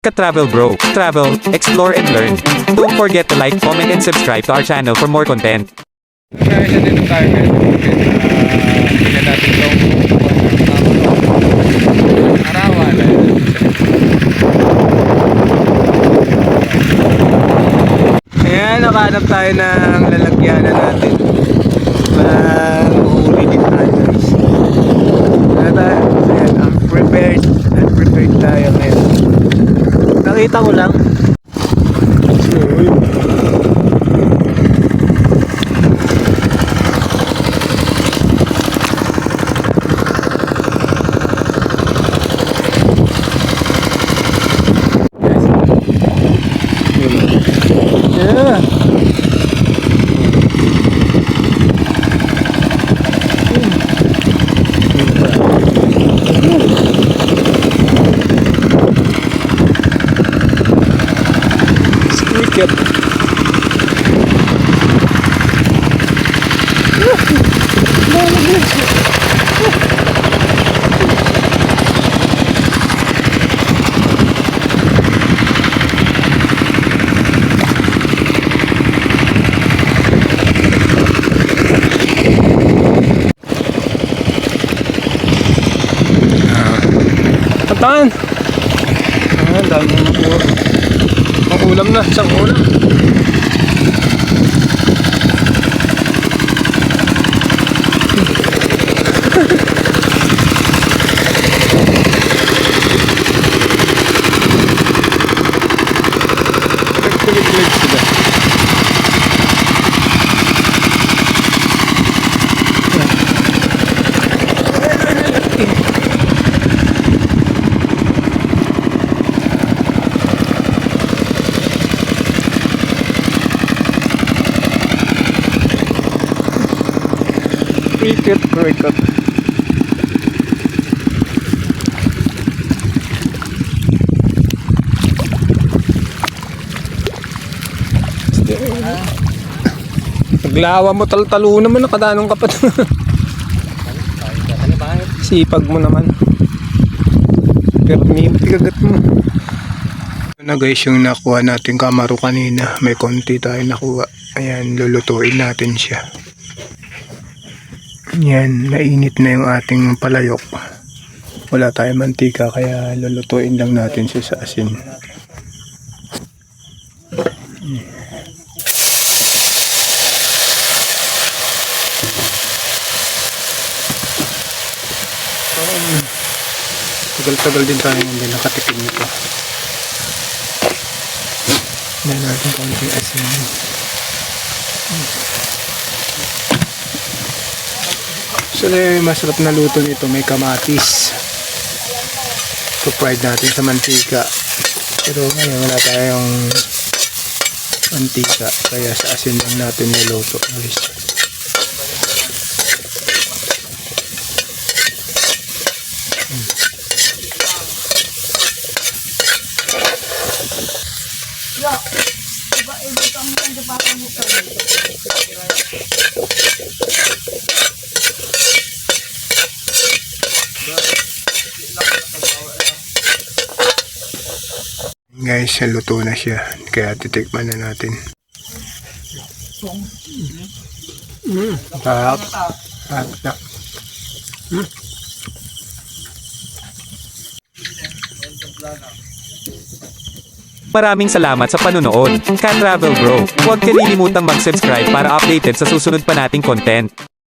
Ka-Travel Bro. Travel, explore and learn. Don't forget to like, comment and subscribe to our channel for more content. Guys, dito tayo ngayon. Tingnan natin itong arawan. Ayan, nakahanap tayo ng lalagyanan natin. Mahuli din tayo guys. Ayan, prepared tayo ngayon. Nakita ko lang. So, yeah. Cricket. Patan! Ah, dami mo nakuha. Makulam na, isang ulam. Nagkulit-kulit sila. Cricket. Paglawa mo talo naman, nakadanong ka pa. Sipag mo naman. Pero kagat mo. Ito na guys yung nakuha natin kamaro kanina. May konti tayo nakuha. Ayan, lulutuin natin siya. Yan, nainit na yung ating palayok. Wala tayong mantika kaya lulutuin lang natin siya sa asin. Tagal-tagal din tayo hindi nakatikim nito. Yan natin konting asin. So, masarap na luto nito, may kamatis. So-fried natin sa mantika. Pero ngayon wala tayong mantika, kaya sa asin lang natin niluto guys. Guys, luto na siya. Kaya titikman na natin. Sarap. Maraming salamat sa panunood. Ka-Travel Bro. Huwag kalilimutang mag-subscribe para updated sa susunod pa nating content.